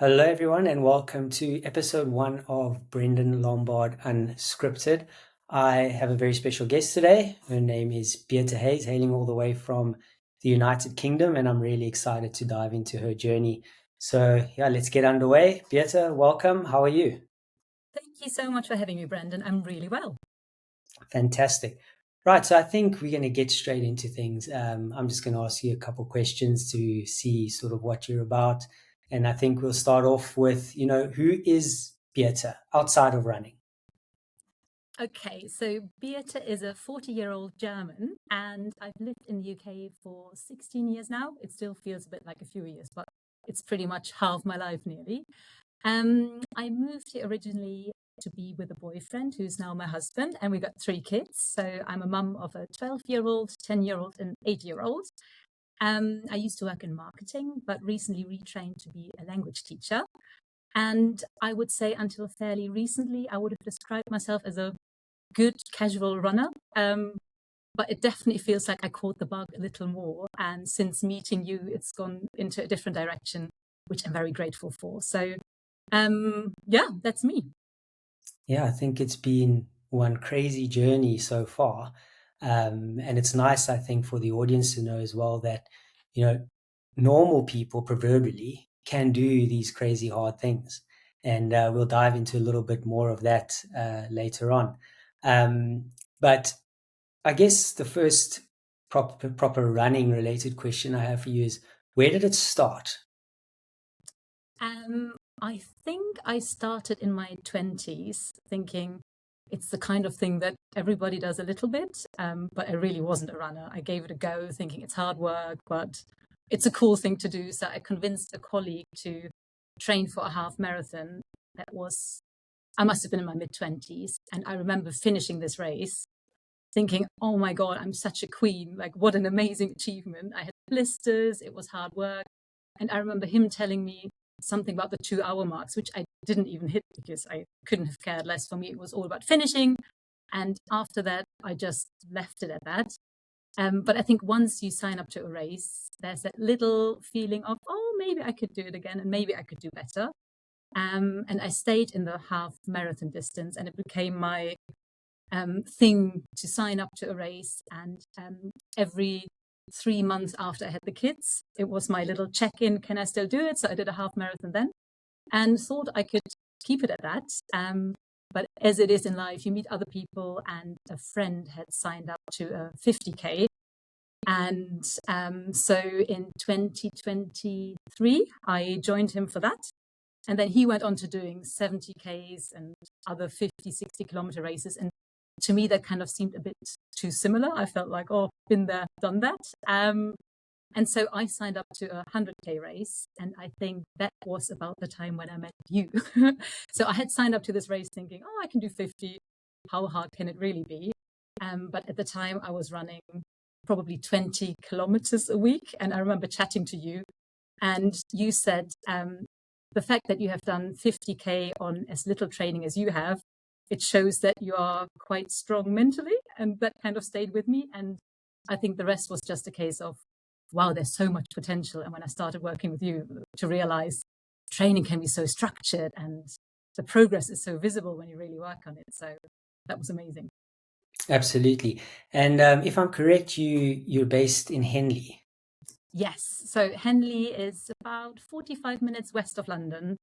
Hello, everyone, and welcome to episode 1 of Brendan Lombard Unscripted. I have a very special guest today. Her name is Birte Hayes, hailing all the way from the United Kingdom, and I'm really excited to dive into her journey. So, let's get underway. Birte, welcome. How are you? Thank you so much for having me, Brendan. I'm really well. Fantastic. Right, so I think we're going to get straight into things. I'm just going to ask you a couple questions to see sort of what you're about. And I think we'll start off with, who is Birte outside of running? Okay, so Birte is a 40-year-old German, and I've lived in the UK for 16 years now. It still feels a bit like a few years, but it's pretty much half my life nearly. I moved here originally to be with a boyfriend who's now my husband, and we got 3 kids. So I'm a mum of a 12-year-old, 10-year-old, and 8-year-old. I used to work in marketing, but recently retrained to be a language teacher. And I would say until fairly recently, I would have described myself as a good casual runner. But it definitely feels like I caught the bug a little more. And since meeting you, it's gone into a different direction, which I'm very grateful for. So, that's me. Yeah, I think it's been one crazy journey so far. And it's nice, I think, for the audience to know as well that, normal people proverbially can do these crazy hard things. And we'll dive into a little bit more of that later on. But I guess the first proper running related question I have for you is, where did it start? I think I started in my 20s thinking it's the kind of thing that everybody does a little bit, but I really wasn't a runner. I gave it a go thinking it's hard work, but it's a cool thing to do. So I convinced a colleague to train for a half marathon. I must have been in my mid-20s. And I remember finishing this race thinking, oh my God, I'm such a queen. Like, what an amazing achievement. I had blisters, it was hard work. And I remember him telling me something about the 2-hour marks, which I didn't even hit because I couldn't have cared less. For me, it was all about finishing. And after that, I just left it at that. But I think once you sign up to a race, there's that little feeling of, oh, maybe I could do it again and maybe I could do better. And I stayed in the half marathon distance, and it became my thing to sign up to a race. And every 3 months after I had the kids, it was my little check-in. Can I still do it? So I did a half marathon then and thought I could keep it at that. But as it is in life, you meet other people, and a friend had signed up to a 50K. And so in 2023, I joined him for that. And then he went on to doing 70Ks and other 50, 60 kilometer races. And to me, that kind of seemed a bit too similar. I felt like, oh, been there, done that. And so I signed up to a 100K race. And I think that was about the time when I met you. So I had signed up to this race thinking, oh, I can do 50. How hard can it really be? But at the time I was running probably 20 kilometers a week. And I remember chatting to you, and you said, the fact that you have done 50K on as little training as you have, it shows that you are quite strong mentally. And that kind of stayed with me. And I think the rest was just a case of, wow, there's so much potential. And when I started working with you, to realize training can be so structured and the progress is so visible when you really work on it. So that was amazing. Absolutely. And if I'm correct, you're based in Henley. Yes. So Henley is about 45 minutes west of London.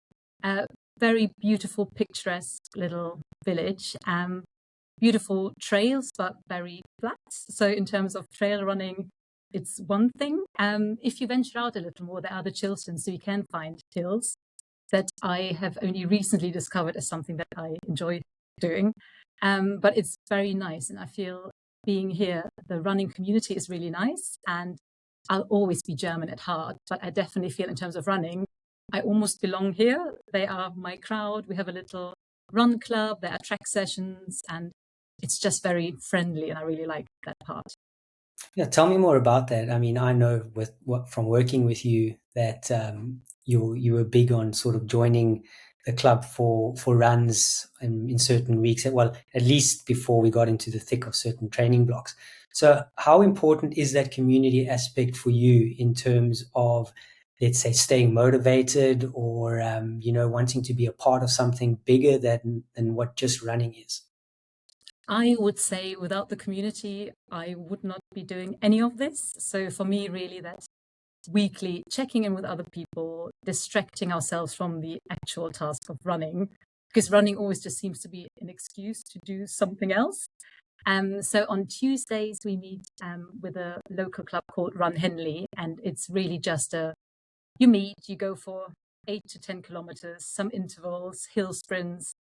Very beautiful, picturesque little village. Beautiful trails, but very flat. So in terms of trail running, it's one thing. If you venture out a little more, there are the Chilterns, so you can find hills that I have only recently discovered as something that I enjoy doing. But it's very nice. And I feel being here, the running community is really nice. And I'll always be German at heart, but I definitely feel in terms of running, I almost belong here. They are my crowd. We have a little run club. There are track sessions, and it's just very friendly. And I really like that part. Yeah, tell me more about that. I mean, I know from working with you that you were big on sort of joining the club for runs in certain weeks. Well, at least before we got into the thick of certain training blocks. So how important is that community aspect for you in terms of let's say, staying motivated or, wanting to be a part of something bigger than what just running is? I would say without the community, I would not be doing any of this. So for me, really, that's weekly checking in with other people, distracting ourselves from the actual task of running, because running always just seems to be an excuse to do something else. So on Tuesdays, we meet with a local club called Run Henley, and it's really just you meet, you go for 8 to 10 kilometers, some intervals, hill sprints,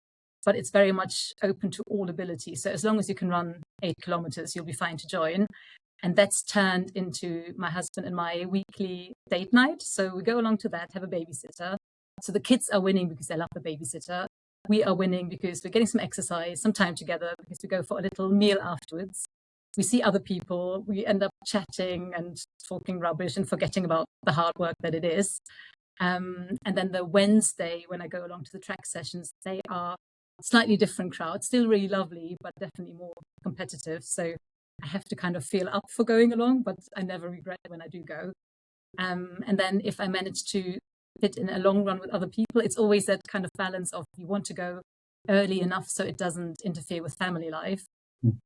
but it's very much open to all abilities. So as long as you can run 8 kilometers, you'll be fine to join. And that's turned into my husband and my weekly date night. So we go along to that, have a babysitter. So the kids are winning because they love the babysitter. We are winning because we're getting some exercise, some time together, because we go for a little meal afterwards. We see other people, we end up chatting and talking rubbish and forgetting about the hard work that it is. And then the Wednesday, when I go along to the track sessions, they are slightly different crowd, still really lovely, but definitely more competitive. So I have to kind of feel up for going along, but I never regret when I do go. And then if I manage to fit in a long run with other people, it's always that kind of balance of you want to go early enough so it doesn't interfere with family life.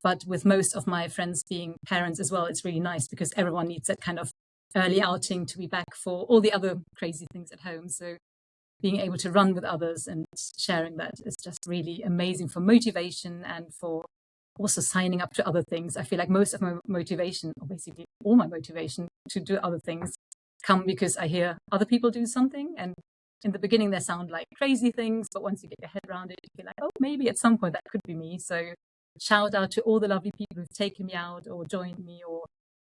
But with most of my friends being parents as well, it's really nice because everyone needs that kind of early outing to be back for all the other crazy things at home. So being able to run with others and sharing that is just really amazing for motivation and for also signing up to other things. I feel like most of my motivation, or basically all my motivation to do other things, come because I hear other people do something. And in the beginning, they sound like crazy things, but once you get your head around it, you feel like, oh, maybe at some point that could be me. So shout out to all the lovely people who've taken me out or joined me or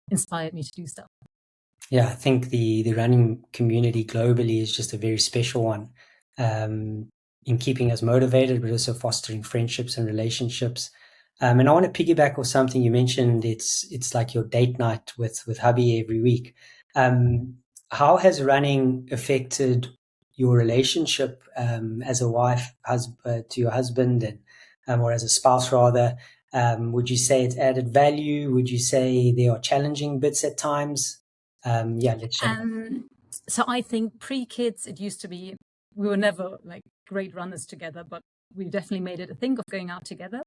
inspired me to do stuff. Yeah, I think the running community globally is just a very special one, in keeping us motivated, but also fostering friendships and relationships. And I want to piggyback off something you mentioned. It's like your date night with hubby every week. How has running affected your relationship as a wife, to your husband, and or as a spouse rather? Would you say it's added value? Would you say there are challenging bits at times? Let's chat about So I think pre-kids, it used to be, we were never like great runners together, but we definitely made it a thing of going out together.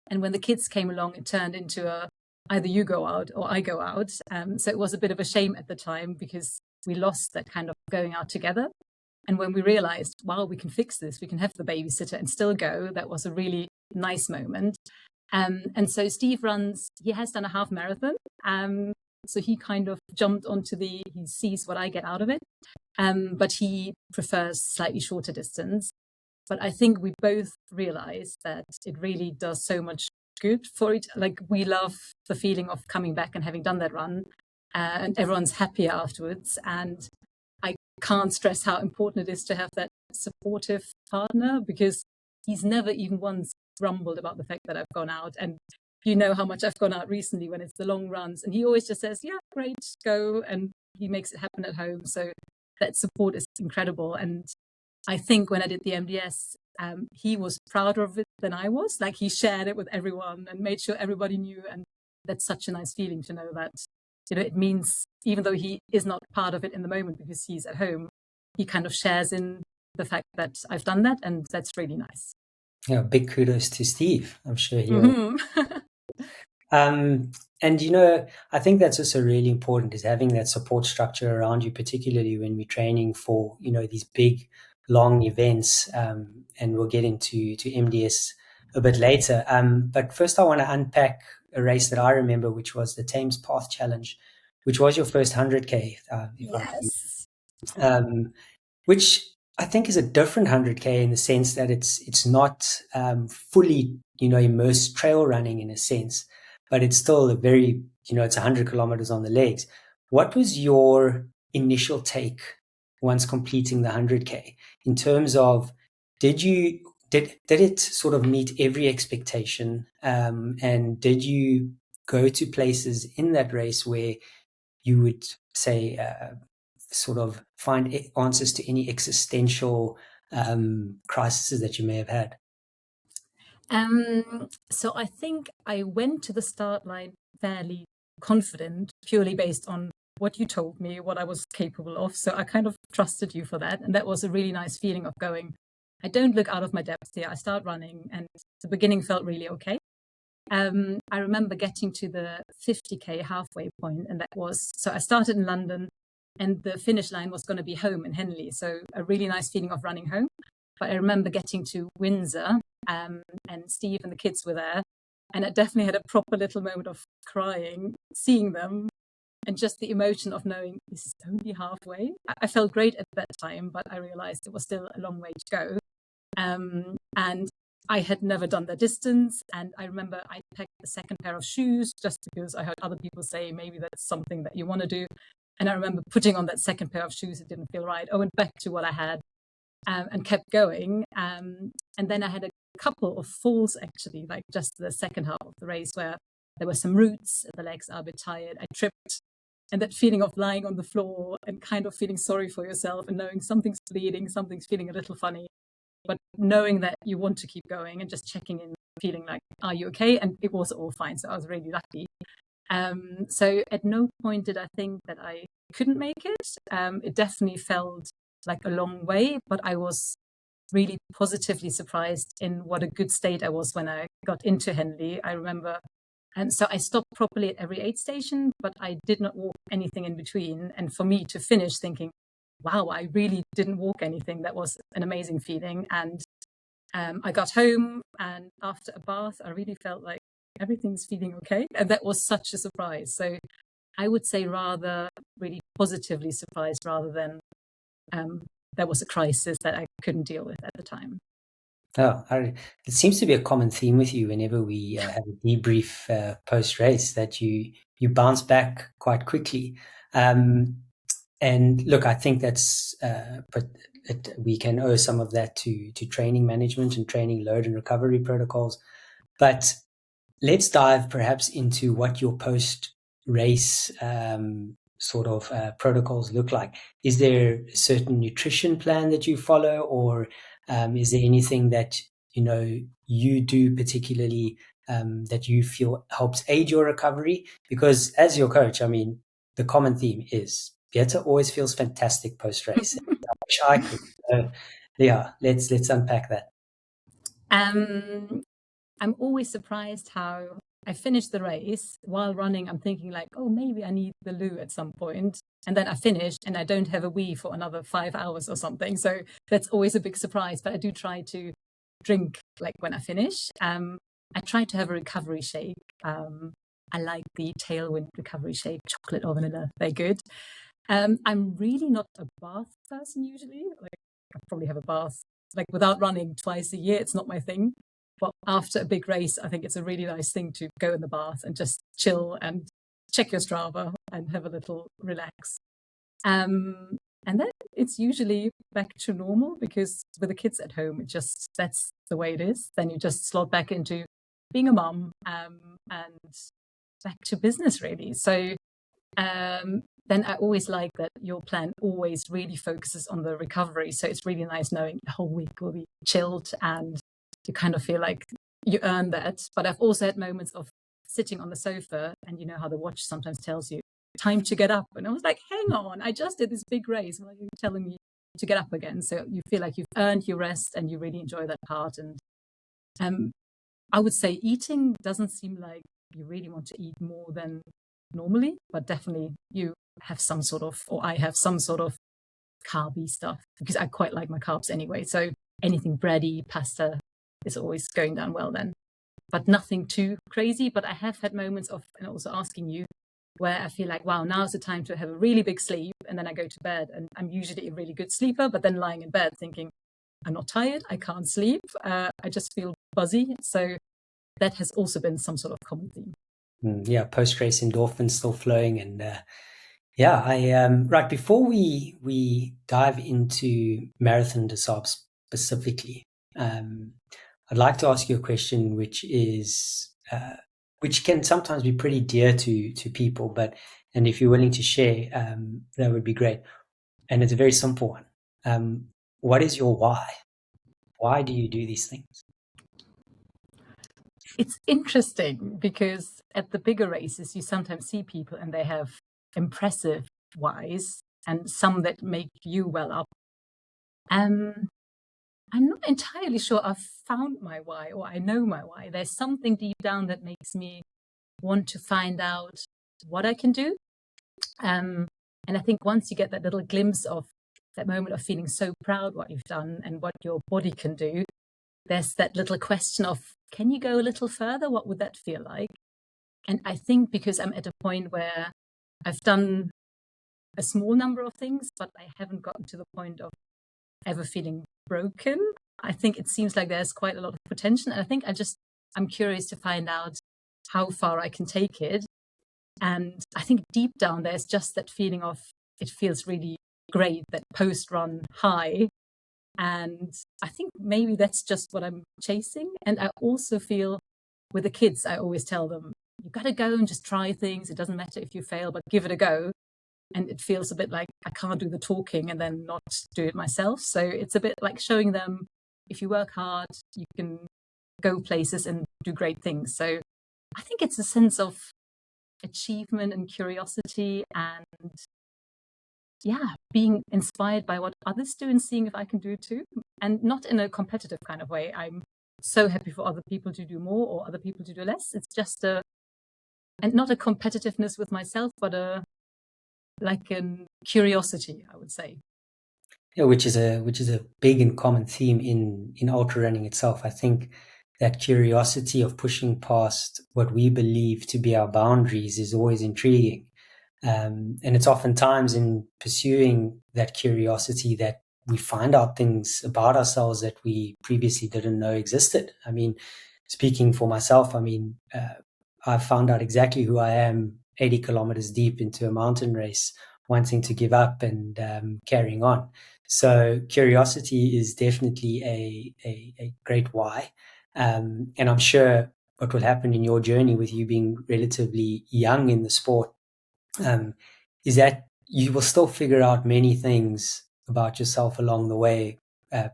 And when the kids came along, it turned into either you go out or I go out. So it was a bit of a shame at the time because we lost that kind of going out together. And when we realized, wow, we can fix this, we can have the babysitter and still go, that was a really nice moment. And so Steve he has done a half marathon. So he kind of jumped onto he sees what I get out of it. But he prefers slightly shorter distance. But I think we both realize that it really does so much good for it. Like we love the feeling of coming back and having done that run, and everyone's happier afterwards. And I can't stress how important it is to have that supportive partner because he's never even once grumbled about the fact that I've gone out. And you know how much I've gone out recently when it's the long runs. And he always just says, yeah, great, go. And he makes it happen at home. So that support is incredible. And I think when I did the MDS, he was prouder of it than I was. Like he shared it with everyone and made sure everybody knew. And that's such a nice feeling to know that, it means even though he is not part of it in the moment because he's at home, he kind of shares in the fact that I've done that. And that's really nice. Yeah, big kudos to Steve. I'm sure he'll. Mm-hmm. And I think that's also really important is having that support structure around you, particularly when we're training for these big, long events. And we'll get into MDS a bit later. But first, I want to unpack a race that I remember, which was the Thames Path Challenge, which was your first 100K. Yes. Which I think is a different 100K in the sense that it's not fully immersed trail running in a sense, but it's still a very it's 100 kilometers on the legs. What was your initial take once completing the 100K in terms of did it sort of meet every expectation, and did you go to places in that race where you would say sort of find answers to any existential crises that you may have had? So I think I went to the start line fairly confident, purely based on what you told me, what I was capable of. So I kind of trusted you for that. And that was a really nice feeling of going, I don't look out of my depth here. I start running, and the beginning felt really okay. I remember getting to the 50K halfway point, and that was, so I started in London, and the finish line was going to be home in Henley. So a really nice feeling of running home. But I remember getting to Windsor, and Steve and the kids were there. And I definitely had a proper little moment of crying, seeing them, and just the emotion of knowing this is only halfway. I felt great at that time, but I realized it was still a long way to go. And I had never done the distance. And I remember I packed a second pair of shoes just because I heard other people say maybe that's something that you want to do. And I remember putting on that second pair of shoes. It didn't feel right. I went back to what I had, and kept going. And then I had a couple of falls, actually, like just the second half of the race where there were some roots, the legs are a bit tired. I tripped. And that feeling of lying on the floor and kind of feeling sorry for yourself and knowing something's bleeding, something's feeling a little funny, but knowing that you want to keep going and just checking in, feeling like, are you okay? And it was all fine. So I was really lucky. So at no point did I think that I couldn't make it. It definitely felt like a long way, but I was really positively surprised in what a good state I was when I got into Henley. I remember, and so I stopped properly at every aid station, but I did not walk anything in between. And for me to finish thinking, wow, I really didn't walk anything, that was an amazing feeling. And I got home, and after a bath, I really felt like everything's feeling okay. And that was such a surprise. So I would say rather really positively surprised rather than there was a crisis that I couldn't deal with at the time. Oh, it seems to be a common theme with you whenever we have a debrief post-race, that you bounce back quite quickly. And look, I think that's we can owe some of that to training management and training load and recovery protocols. But let's dive perhaps into what your post-race sort of protocols look like. Is there a certain nutrition plan that you follow, or is there anything that you do particularly that you feel helps aid your recovery? Because as your coach, I mean, the common theme is Birte always feels fantastic post-race. I wish I could. Yeah, let's unpack that. I'm always surprised how I finished the race while running. I'm thinking like, oh, maybe I need the loo at some point. And then I finished and I don't have a wee for another 5 hours or something. So that's always a big surprise. But I do try to drink like when I finish. I try to have a recovery shake. I like the Tailwind recovery shake, chocolate or vanilla. They're good. I'm really not a bath person usually. Like I probably have a bath like without running twice a year. It's not my thing. But after a big race, I think it's a really nice thing to go in the bath and just chill and check your Strava and have a little relax. And then it's usually back to normal, because with the kids at home, that's the way it is. Then you just slot back into being a mum, and back to business really. So then I always like that your plan always really focuses on the recovery. So it's really nice knowing the whole week will be chilled and you kind of feel like you earn that. But I've also had moments of sitting on the sofa, and you know how the watch sometimes tells you time to get up. And I was like, hang on, I just did this big race. Why are you telling me to get up again? So you feel like you've earned your rest and you really enjoy that part. And I would say eating doesn't seem like you really want to eat more than normally, but definitely you have some sort of, or I have some sort of carby stuff, because I quite like my carbs anyway. So anything bready, pasta, is always going down well then, but nothing too crazy. But I have had moments of, and also asking you, where I feel like, wow, now's the time to have a really big sleep. And then I go to bed and I'm usually a really good sleeper, but then lying in bed thinking, I'm not tired, I can't sleep, I just feel buzzy. So that has also been some sort of common theme. Yeah, post-race endorphins still flowing. And yeah, right before we dive into Marathon de Sables specifically, I'd like to ask you a question, which can sometimes be pretty dear to people, and if you're willing to share, that would be great. And it's a very simple one. What is your why? Why do you do these things? It's interesting because at the bigger races, you sometimes see people and they have impressive whys and some that make you well up. I'm not entirely sure I've found my why, or I know my why. There's something deep down that makes me want to find out what I can do. And I think once you get that little glimpse of that moment of feeling so proud what you've done and what your body can do, there's that little question of, can you go a little further? What would that feel like? And I think because I'm at a point where I've done a small number of things, but I haven't gotten to the point of ever feeling broken, I think it seems like there's quite a lot of potential. And I think I'm curious to find out how far I can take it. And I think deep down, there's just that feeling of, it feels really great, that post-run high. And I think maybe that's just what I'm chasing. And I also feel with the kids, I always tell them, you got to go and just try things. It doesn't matter if you fail, but give it a go. And it feels a bit like I can't do the talking and then not do it myself. So it's a bit like showing them, if you work hard, you can go places and do great things. So I think it's a sense of achievement and curiosity, and being inspired by what others do and seeing if I can do it too. And not in a competitive kind of way. I'm so happy for other people to do more or other people to do less. It's just and not a competitiveness with myself, but a curiosity, I would say. Yeah, which is a big and common theme in ultra running itself. I think that curiosity of pushing past what we believe to be our boundaries is always intriguing. And it's oftentimes in pursuing that curiosity that we find out things about ourselves that we previously didn't know existed. I mean, speaking for myself, I found out exactly who I am 80 kilometers deep into a mountain race, wanting to give up and carrying on. So curiosity is definitely a great why. And I'm sure what will happen in your journey with you being relatively young in the sport is that you will still figure out many things about yourself along the way,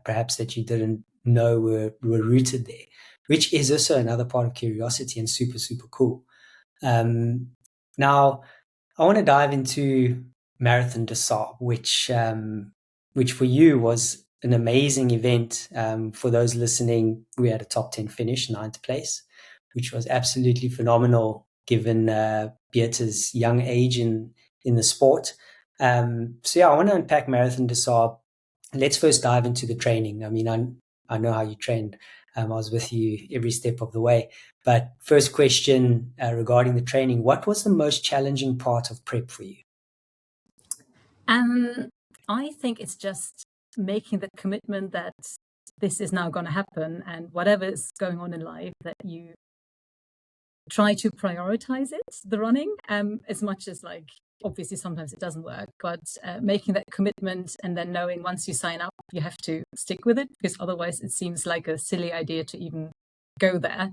perhaps that you didn't know were rooted there, which is also another part of curiosity and super, super cool. Now, I want to dive into Marathon de Sables, which for you was an amazing event. For those listening, we had a top 10 finish, 9th place, which was absolutely phenomenal given Birte's young age in the sport. I want to unpack Marathon de Sables. Let's first dive into the training. I mean, I know how you trained. I was with you every step of the way. But first question regarding the training, what was the most challenging part of prep for you? I think it's just making the commitment that this is now going to happen, and whatever is going on in life, that you try to prioritize it, the running, as much as obviously sometimes it doesn't work, but making that commitment and then knowing once you sign up, you have to stick with it, because otherwise it seems like a silly idea to even go there.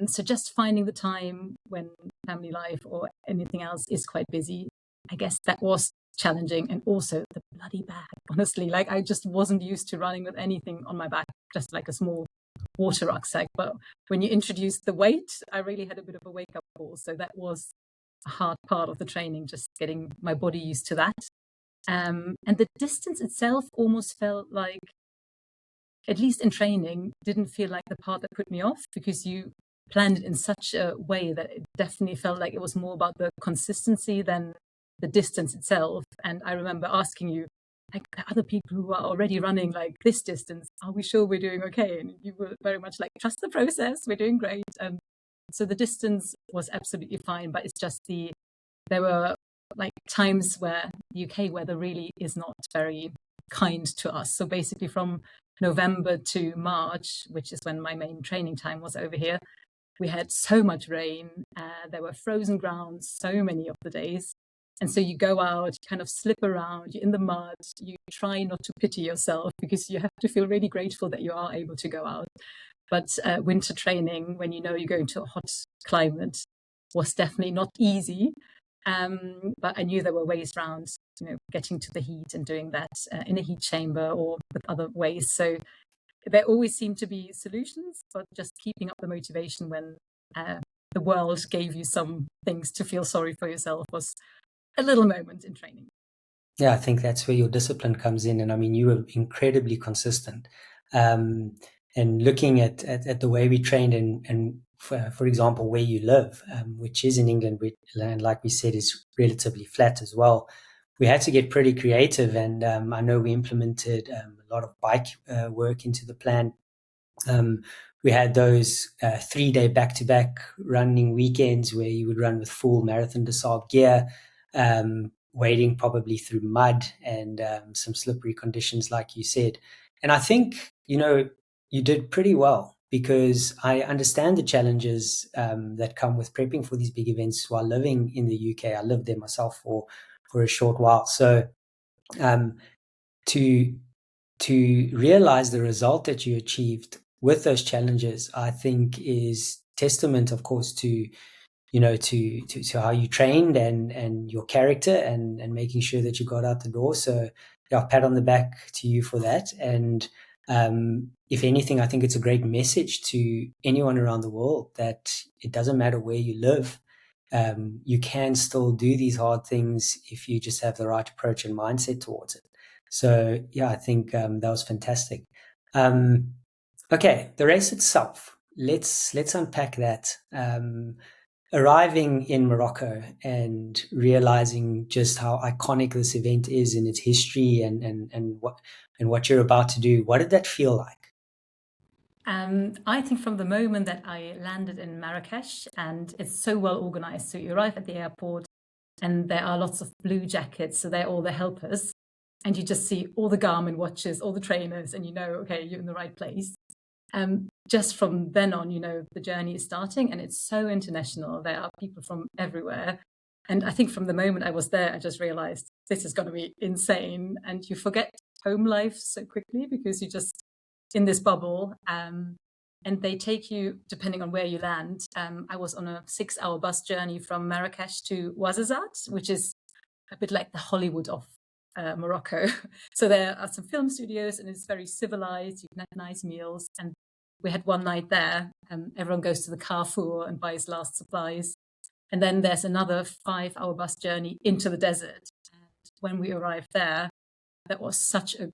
So just finding the time when family life or anything else is quite busy, I guess that was challenging. And also the bloody bag, honestly, I just wasn't used to running with anything on my back, just like a small water rucksack. But when you introduced the weight, I really had a bit of a wake-up call. So that was a hard part of the training, just getting my body used to that. And the distance itself almost felt like, at least in training, didn't feel like the part that put me off, because you planned it in such a way that it definitely felt like it was more about the consistency than the distance itself. And I remember asking you, other people who are already running this distance, are we sure we're doing okay? And you were very much trust the process, we're doing great. And so the distance was absolutely fine, but it's just there were times where the UK weather really is not very kind to us. So basically from November to March, which is when my main training time was over here, we had so much rain. There were frozen grounds so many of the days. And so you go out, you kind of slip around, you're in the mud, you try not to pity yourself, because you have to feel really grateful that you are able to go out. But winter training, when you know you're going to a hot climate, was definitely not easy. But I knew there were ways around, getting to the heat and doing that in a heat chamber or with other ways. So there always seemed to be solutions, but just keeping up the motivation when the world gave you some things to feel sorry for yourself was a little moment in training. Yeah, I think that's where your discipline comes in. And I mean, you were incredibly consistent. And looking at the way we trained and for example, where you live, which is in England, and like we said, is relatively flat as well. We had to get pretty creative. And I know we implemented a lot of bike work into the plan. We had those 3-day back-to-back running weekends where you would run with full Marathon de Sables gear, wading probably through mud and some slippery conditions, like you said. And I think, you did pretty well, because I understand the challenges that come with prepping for these big events while living in the UK. I lived there myself for a short while. So to realize the result that you achieved with those challenges, I think is testament, of course, to how you trained and your character and making sure that you got out the door. So yeah, pat on the back to you for that. And if anything, I think it's a great message to anyone around the world that it doesn't matter where you live. You can still do these hard things if you just have the right approach and mindset towards it. So yeah, I think that was fantastic. Okay, the race itself. Let's unpack that. Arriving in Morocco and realizing just how iconic this event is in its history and what you're about to do. What did that feel like? I think from the moment that I landed in Marrakesh, and it's so well organized, so you arrive at the airport and there are lots of blue jackets, so they're all the helpers, and you just see all the Garmin watches, all the trainers, and okay, you're in the right place. Just from then on, the journey is starting, and it's so international. There are people from everywhere. And I think from the moment I was there, I just realized this is going to be insane. And you forget home life so quickly because you're just in this bubble. And they take you, depending on where you land. I was on a 6-hour bus journey from Marrakesh to Ouarzazate, which is a bit like the Hollywood of Morocco. So there are some film studios, and it's very civilized. You can have nice meals. And we had one night there. Everyone goes to the Carrefour and buys last supplies. And then there's another 5-hour bus journey into the desert. And when we arrived there, that was such a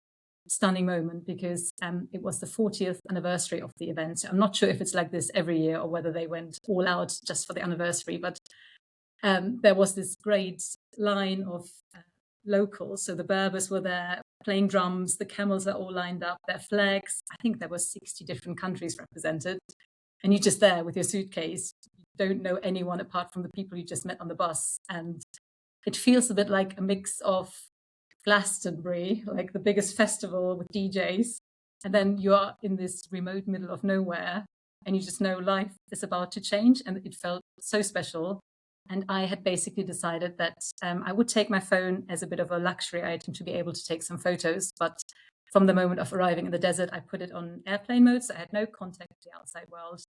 stunning moment because it was the 40th anniversary of the event. So I'm not sure if it's like this every year or whether they went all out just for the anniversary, but there was this great line of locals. So the Berbers were there playing drums, the camels are all lined up, their flags. I think there were 60 different countries represented. And you're just there with your suitcase. You don't know anyone apart from the people you just met on the bus. And it feels a bit like a mix of Glastonbury, like the biggest festival with DJs. And then you're in this remote middle of nowhere and you just know life is about to change. And it felt so special. And I had basically decided that I would take my phone as a bit of a luxury item to be able to take some photos. But from the moment of arriving in the desert, I put it on airplane mode. So I had no contact with the outside world.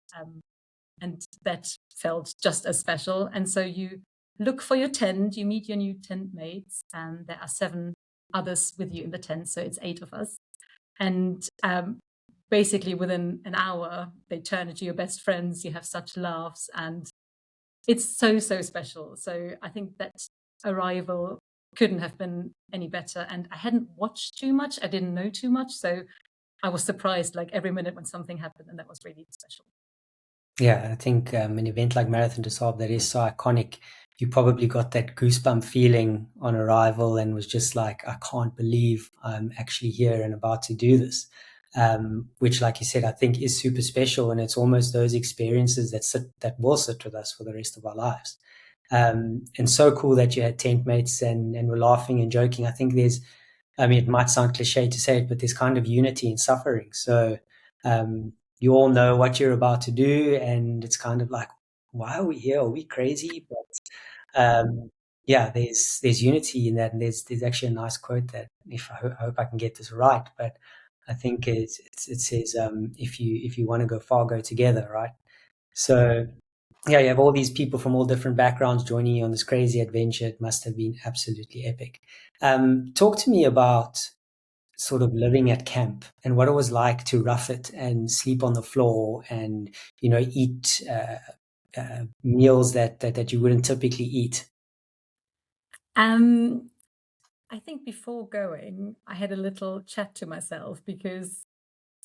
And that felt just as special. And so you look for your tent, you meet your new tent mates, and there are 7 others with you in the tent. So it's 8 of us. And basically within an hour, they turn into your best friends. You have such laughs and it's so, so special. So I think that arrival couldn't have been any better. And I hadn't watched too much. I didn't know too much. So I was surprised like every minute when something happened, and that was really special. Yeah, I think an event like Marathon de Sables that is so iconic, you probably got that goosebump feeling on arrival and was just like, I can't believe I'm actually here and about to do this. Which, like you said, I think is super special, and it's almost those experiences that will sit with us for the rest of our lives. And so cool that you had tent mates and were laughing and joking. I think it might sound cliche to say it, but there's kind of unity in suffering. So you all know what you're about to do, and it's kind of like, why are we here? Are we crazy? But yeah, there's unity in that, and there's actually a nice quote that I hope I can get this right, but I think it says if you want to go far, go together, right? So yeah, you have all these people from all different backgrounds joining you on this crazy adventure. It must have been absolutely epic. Talk to me about sort of living at camp and what it was like to rough it and sleep on the floor and eat meals that you wouldn't typically eat. Um, I think before going, I had a little chat to myself because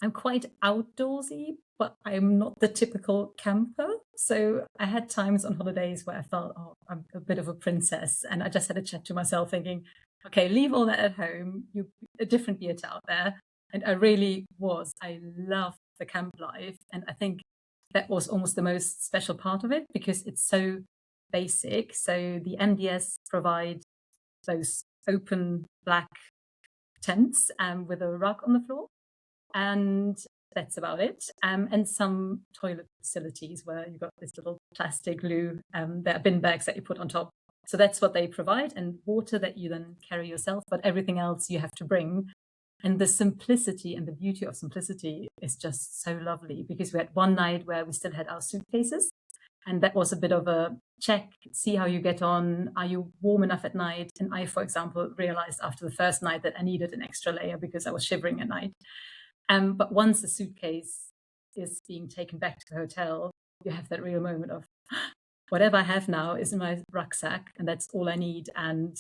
I'm quite outdoorsy, but I'm not the typical camper. So I had times on holidays where I felt, oh, I'm a bit of a princess. And I just had a chat to myself thinking, okay, leave all that at home. You're a different Birte out there. And I really was. I loved the camp life. And I think that was almost the most special part of it because it's so basic. So the MDS provide those open black tents with a rug on the floor. And that's about it. And some toilet facilities where you've got this little plastic loo, there are bin bags that you put on top. So that's what they provide, and water that you then carry yourself, but everything else you have to bring. And the simplicity and the beauty of simplicity is just so lovely because we had one night where we still had our suitcases. And that was a bit of a check, see how you get on. Are you warm enough at night? And I, for example, realized after the first night that I needed an extra layer because I was shivering at night. But once the suitcase is being taken back to the hotel, you have that real moment of whatever I have now is in my rucksack, and that's all I need. And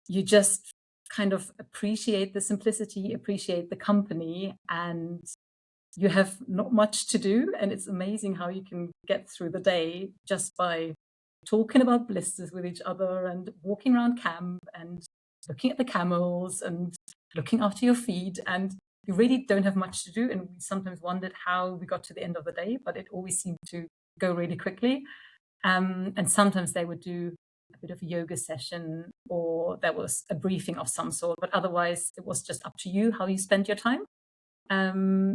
you just kind of appreciate the simplicity, appreciate the company, and you have not much to do. And it's amazing how you can get through the day just by talking about blisters with each other and walking around camp and looking at the camels and looking after your feet. And you really don't have much to do. And we sometimes wondered how we got to the end of the day, but it always seemed to go really quickly. And sometimes they would do a bit of a yoga session or there was a briefing of some sort, but otherwise it was just up to you how you spend your time.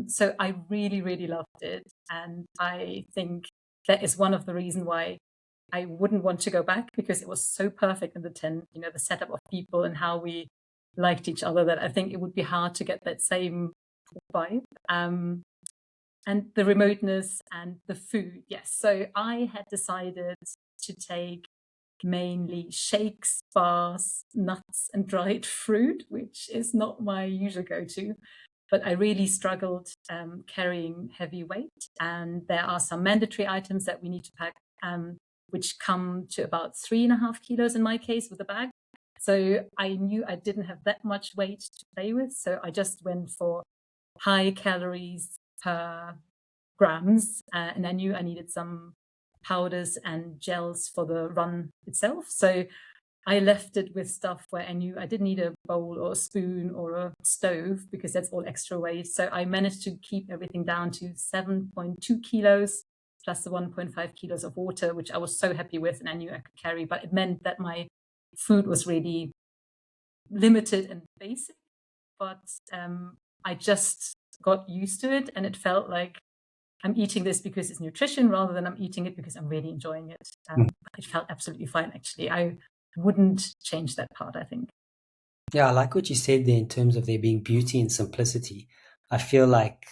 So I really, really loved it. And I think that is one of the reasons why I wouldn't want to go back because it was so perfect in the tent, you know, the setup of people and how we liked each other that I think it would be hard to get that same vibe. And the remoteness and the food, yes. So I had decided to take mainly shakes, bars, nuts, and dried fruit, which is not my usual go-to. But I really struggled carrying heavy weight. And there are some mandatory items that we need to pack, which come to about 3.5 kilos in my case with a bag. So I knew I didn't have that much weight to play with. So I just went for high calories per grams. And I knew I needed some powders and gels for the run itself. So I left it with stuff where I knew I didn't need a bowl or a spoon or a stove because that's all extra weight. So I managed to keep everything down to 7.2 kilos plus the 1.5 kilos of water, which I was so happy with and I knew I could carry. But it meant that my food was really limited and basic. But I just got used to it and it felt like I'm eating this because it's nutrition rather than I'm eating it because I'm really enjoying it. It felt absolutely fine, actually. I wouldn't change that part, I think. Yeah, I like what you said there in terms of there being beauty and simplicity. I feel like,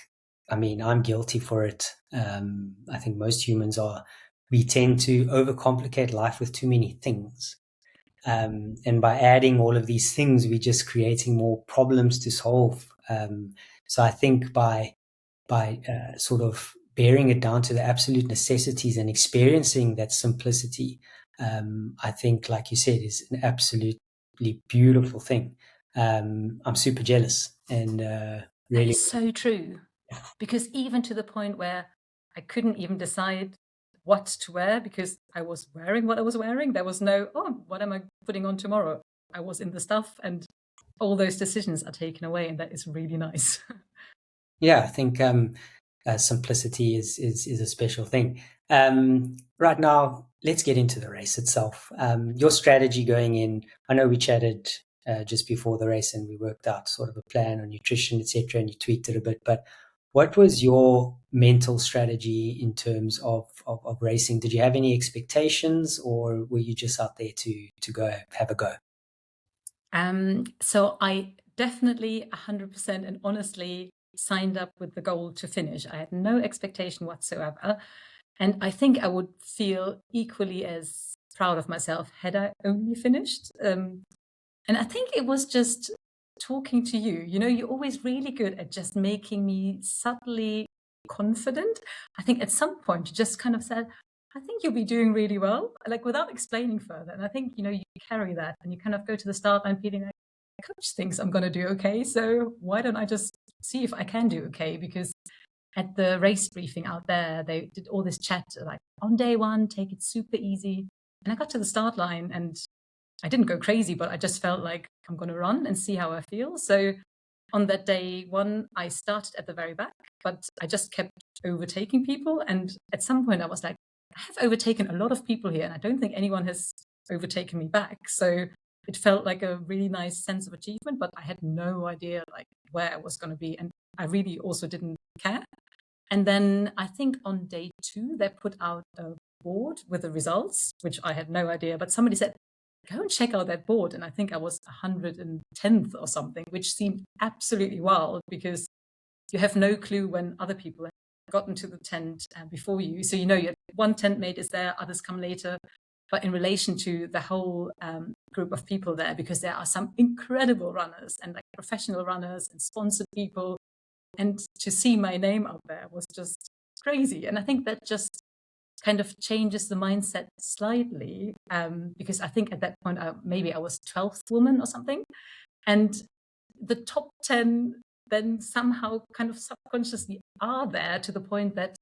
I mean, I'm guilty for it. I think most humans are. We tend to overcomplicate life with too many things. And by adding all of these things, we're just creating more problems to solve. So I think by sort of bearing it down to the absolute necessities and experiencing that simplicity, I think, like you said, is an absolutely beautiful thing. I'm super jealous and That really. is so true. Because even to the point where I couldn't even decide what to wear because I was wearing what I was wearing. There was no, oh, what am I putting on tomorrow? I was in the stuff and all those decisions are taken away. And that is really nice. Yeah, I think simplicity is a special thing. Right now, let's get into the race itself. Your strategy going in. I know we chatted just before the race, and we worked out sort of a plan on nutrition, etc., and you tweaked it a bit. But what was your mental strategy in terms of racing? Did you have any expectations, or were you just out there to go have a go? So I definitely 100% and honestly signed up with the goal to finish. I had no expectation whatsoever. And I think I would feel equally as proud of myself had I only finished. And I think it was just talking to you. You know, you're always really good at just making me subtly confident. I think at some point you just kind of said, I think you'll be doing really well, like without explaining further. And I think, you carry that and you kind of go to the start line feeling like, coach thinks I'm going to do okay. So why don't I just see if I can do okay? Because at the race briefing out there, they did all this chat like on day one, take it super easy. And I got to the start line and I didn't go crazy, but I just felt like I'm going to run and see how I feel. So on that day one, I started at the very back, but I just kept overtaking people. And at some point I was like, I have overtaken a lot of people here and I don't think anyone has overtaken me back. So it felt like a really nice sense of achievement, but I had no idea like where I was going to be. And I really also didn't care. And then I think on day two, they put out a board with the results, which I had no idea, but somebody said, go and check out that board. And I think I was 110th or something, which seemed absolutely wild because you have no clue when other people have gotten to the tent before you. So, your one tent mate is there, others come later. But in relation to the whole group of people there, because there are some incredible runners and like professional runners and sponsored people. And to see my name up there was just crazy. And I think that just kind of changes the mindset slightly, because I think at that point, maybe I was 12th woman or something. And the top 10 then somehow kind of subconsciously are there to the point that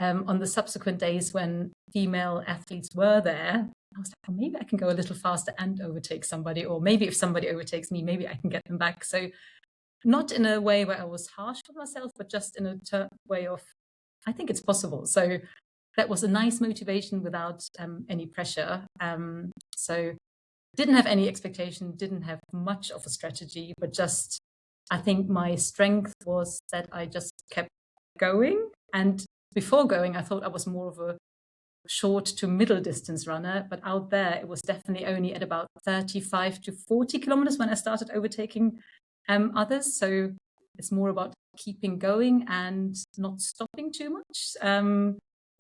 on the subsequent days when female athletes were there, I was like, oh, maybe I can go a little faster and overtake somebody, or maybe if somebody overtakes me, maybe I can get them back. So not in a way where I was harsh with myself, but just in a way of, I think it's possible. So that was a nice motivation without any pressure. So didn't have any expectation, didn't have much of a strategy, but just, I think my strength was that I just kept going. And before going, I thought I was more of a short to middle distance runner, but out there, it was definitely only at about 35 to 40 kilometers when I started overtaking others. So it's more about keeping going and not stopping too much.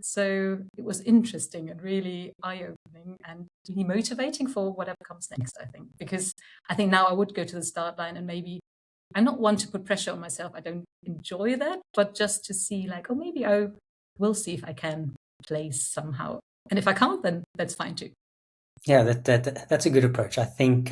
So it was interesting and really eye-opening and really motivating for whatever comes next, I think, because I think now I would go to the start line and maybe I'm not one to put pressure on myself. I don't enjoy that, but just to see like, oh, maybe I will see if I can place somehow. And if I can't, then that's fine too. Yeah, that's a good approach. I think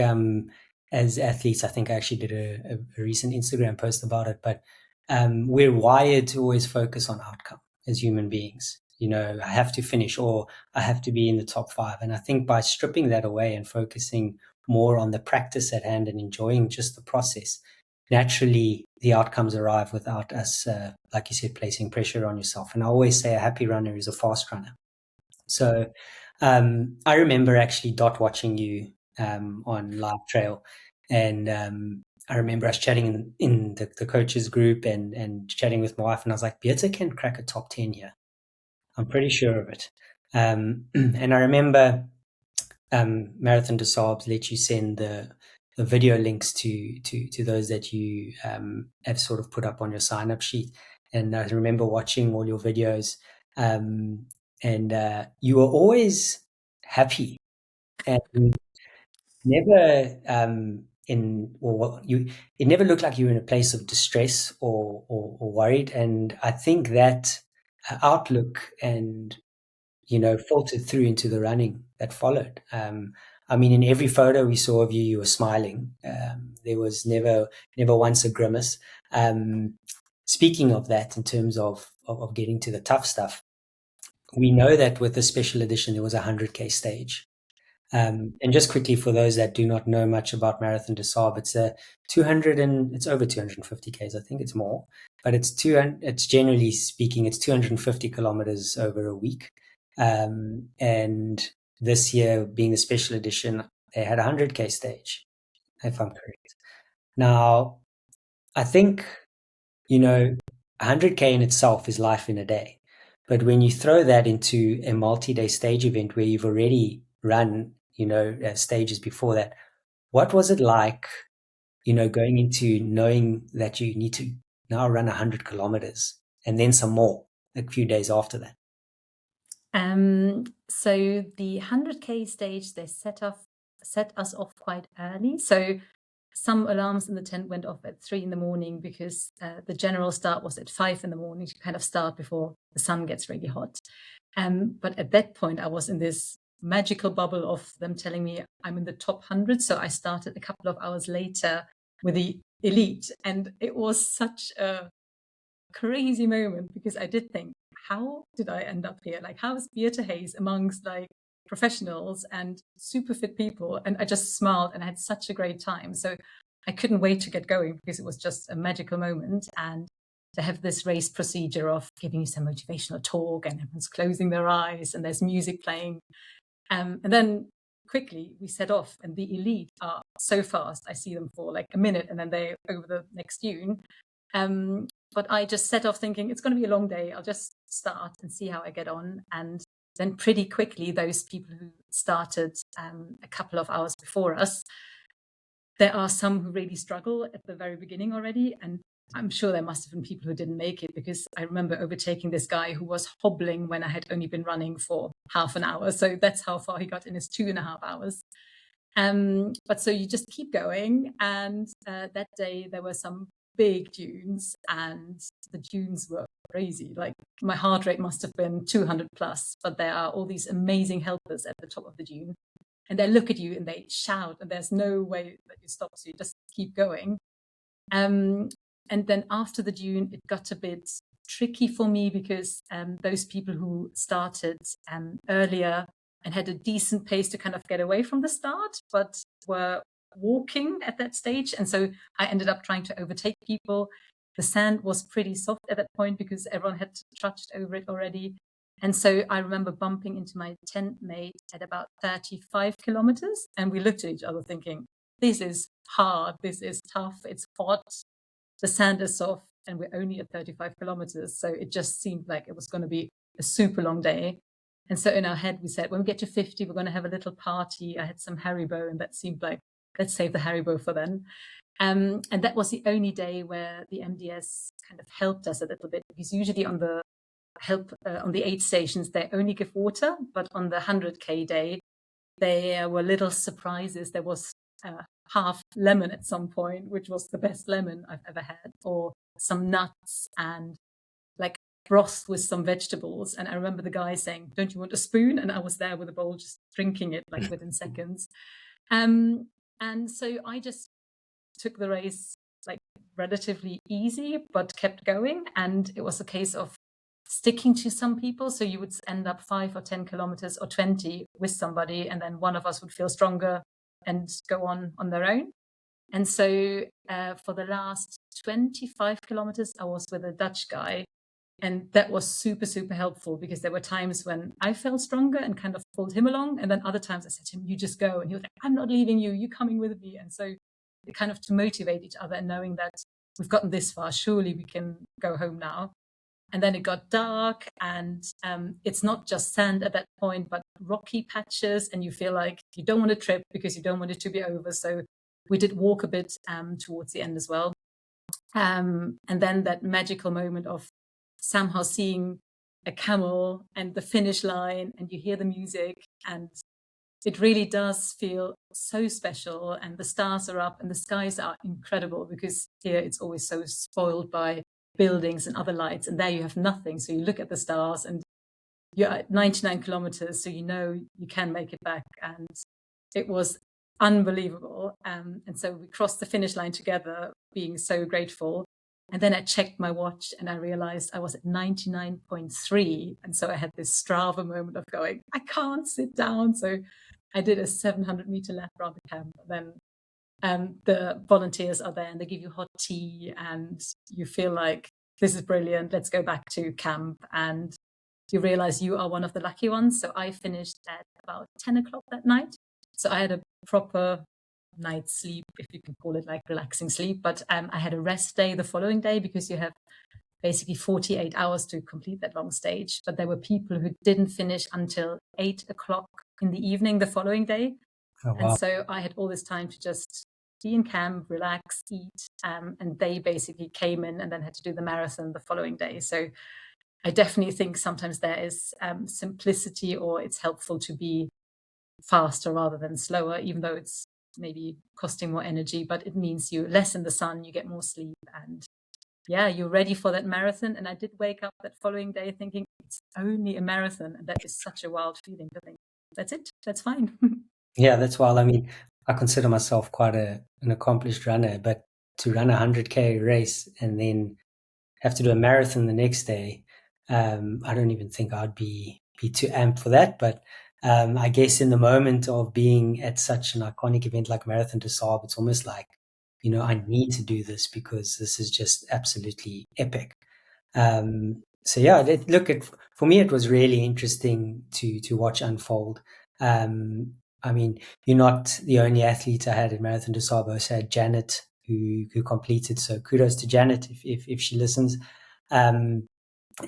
as athletes, I think I actually did a recent Instagram post about it, but we're wired to always focus on outcome as human beings. I have to finish or I have to be in the top 5. And I think by stripping that away and focusing more on the practice at hand and enjoying just the process, naturally the outcomes arrive without us, like you said, placing pressure on yourself. And I always say a happy runner is a fast runner. So I remember actually dot watching you on Live Trail, and I remember us chatting in the coaches group and chatting with my wife, and I was like, Birte can crack a top 10 here. I'm pretty sure of it. And I remember Marathon de Sables let you send the video links to those that you have sort of put up on your sign up sheet. And I remember watching all your videos, and you were always happy and never it never looked like you were in a place of distress or worried. And I think that outlook and filtered through into the running that followed. I mean, in every photo we saw of you, you were smiling. There was never once a grimace. Speaking of that, in terms of getting to the tough stuff, we know that with the special edition, there was a 100K stage. And just quickly, for those that do not know much about Marathon de Sables, it's a 200 and it's over 250 Ks. I think it's more, but it's generally speaking, it's 250 kilometers over a week. And this year being the special edition, they had a 100K stage, if I'm correct. Now, I think, 100K in itself is life in a day. But when you throw that into a multi-day stage event where you've already run, stages before that, what was it like, going into knowing that you need to now run 100 kilometers and then some more a few days after that? So the 100K stage, they set us off quite early. So some alarms in the tent went off at 3 a.m. because the general start was at 5 a.m. to kind of start before the sun gets really hot. But at that point, I was in this magical bubble of them telling me I'm in the top 100. So I started a couple of hours later with the elite. And it was such a crazy moment because I did think, how did I end up here? Like, how is Birte Hayes amongst like professionals and super fit people? And I just smiled and I had such a great time. So I couldn't wait to get going because it was just a magical moment. And to have this race procedure of giving you some motivational talk and everyone's closing their eyes and there's music playing. And then quickly we set off, and the elite are so fast. I see them for like a minute and then they're over the next dune. But I just set off thinking it's going to be a long day. I'll just start and see how I get on. And then pretty quickly, those people who started a couple of hours before us, there are some who really struggle at the very beginning already. And I'm sure there must have been people who didn't make it, because I remember overtaking this guy who was hobbling when I had only been running for half an hour. So that's how far he got in his 2.5 hours. But so you just keep going. And that day there were some big dunes, and the dunes were crazy. Like my heart rate must have been 200 plus, but there are all these amazing helpers at the top of the dune, and they look at you and they shout, and there's no way that you stop, so you just keep going. And then after the dune, it got a bit tricky for me because those people who started earlier and had a decent pace to kind of get away from the start, but were walking at that stage. And so I ended up trying to overtake people. The sand was pretty soft at that point because everyone had trudged over it already. And so I remember bumping into my tent mate at about 35 kilometers. And we looked at each other thinking, this is hard, this is tough, it's hot, the sand is soft, and we're only at 35 kilometers. So it just seemed like it was going to be a super long day. And so in our head, we said, when we get to 50, we're going to have a little party. I had some Haribo, and that seemed like, let's save the Haribo for then. And that was the only day where the MDS kind of helped us a little bit, because usually on the on the aid stations, they only give water, but on the 100K day, there were little surprises. There was half lemon at some point, which was the best lemon I've ever had, or some nuts and like broth with some vegetables. And I remember the guy saying, don't you want a spoon? And I was there with a bowl just drinking it like within seconds. And so I just took the race like relatively easy, but kept going. And it was a case of sticking to some people. So you would end up 5 or 10 kilometers or 20 with somebody, and then one of us would feel stronger and go on their own. And so for the last 25 kilometers, I was with a Dutch guy. And that was super, super helpful, because there were times when I felt stronger and kind of pulled him along. And then other times I said to him, you just go. And he was like, I'm not leaving you, you're coming with me. And so it kind of to motivate each other and knowing that we've gotten this far, surely we can go home now. And then it got dark, and it's not just sand at that point, but rocky patches. And you feel like you don't want to trip because you don't want it to be over. So we did walk a bit towards the end as well. And then that magical moment of somehow seeing a camel and the finish line, and you hear the music, and it really does feel so special. And the stars are up and the skies are incredible, because here it's always so spoiled by buildings and other lights, and there you have nothing. So you look at the stars and you're at 99 kilometers, so you know you can make it back. And it was unbelievable. And so we crossed the finish line together, being so grateful. And then I checked my watch and I realized I was at 99.3. And so I had this Strava moment of going, I can't sit down. So I did a 700-meter lap around the camp. And then the volunteers are there and they give you hot tea, and you feel like this is brilliant, let's go back to camp. And you realize you are one of the lucky ones. So I finished at about 10 o'clock that night. So I had a proper night's sleep, if you can call it like relaxing sleep. But I had a rest day the following day, because you have basically 48 hours to complete that long stage. But there were people who didn't finish until 8 o'clock in the evening the following day. Oh, wow. And so I had all this time to just be in camp, relax, eat. And they basically came in and then had to do the marathon the following day. So I definitely think sometimes there is simplicity, or it's helpful to be faster rather than slower, even though it's maybe costing more energy, but it means you less in the sun, you get more sleep, and yeah, you're ready for that marathon. And I did wake up that following day thinking it's only a marathon. And that is such a wild feeling to think, that's it, that's fine. Yeah, that's wild. I mean, I consider myself quite an accomplished runner, but to run a 100K race and then have to do a marathon the next day, I don't even think I'd be too amped for that. But I guess in the moment of being at such an iconic event like Marathon de Sables, it's almost like, I need to do this because this is just absolutely epic. So yeah, for me, it was really interesting to watch unfold. I mean, you're not the only athlete I had at Marathon de Sables. I also had Janet who completed. So kudos to Janet if she listens. Um,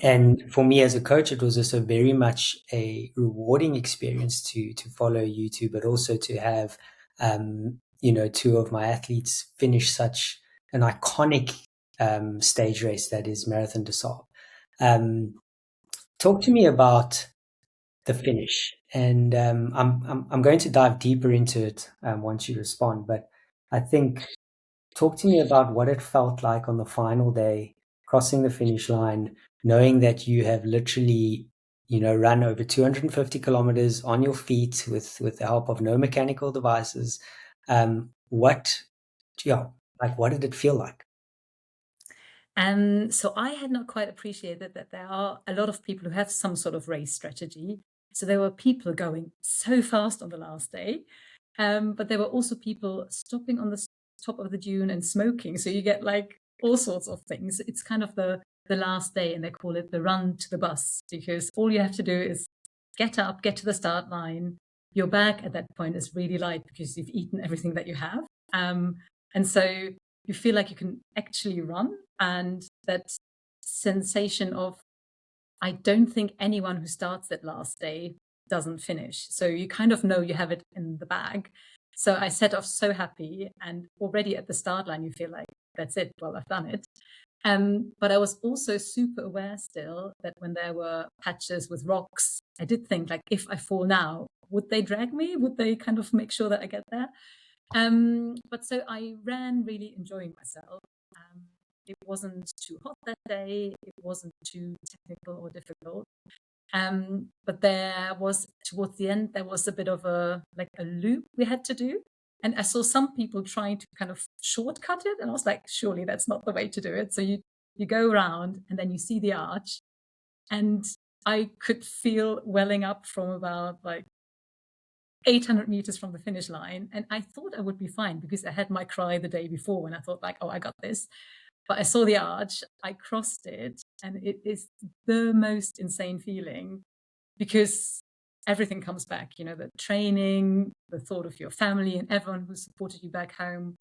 and for me as a coach, it was also very much a rewarding experience to follow you two, but also to have two of my athletes finish such an iconic stage race that is Marathon de Sables. Talk to me about the finish, and I'm going to dive deeper into it once you respond. But I think talk to me about what it felt like on the final day, crossing the finish line, knowing that you have literally, run over 250 kilometers on your feet with the help of no mechanical devices. What, yeah, like what did it feel like? So I had not quite appreciated that there are a lot of people who have some sort of race strategy. So there were people going so fast on the last day, but there were also people stopping on the top of the dune and smoking. So you get like all sorts of things. It's kind of the last day, and they call it the run to the bus, because all you have to do is get up, get to the start line. Your bag at that point is really light because you've eaten everything that you have. And so you feel like you can actually run, and that sensation of, I don't think anyone who starts that last day doesn't finish. So you kind of know you have it in the bag. So I set off so happy, and already at the start line, you feel like, that's it. Well, I've done it. But I was also super aware still that when there were patches with rocks, I did think like, if I fall now, would they drag me? Would they kind of make sure that I get there? But so I ran really enjoying myself. It wasn't too hot that day. It wasn't too technical or difficult. But there was, towards the end, there was a bit of a loop we had to do. And I saw some people trying to kind of shortcut it. And I was like, surely that's not the way to do it. So you go around and then you see the arch. And I could feel welling up from about like 800 meters from the finish line. And I thought I would be fine because I had my cry the day before when I thought like, oh, I got this. But I saw the arch, I crossed it, and it is the most insane feeling because everything comes back, the training, the thought of your family and everyone who supported you back home.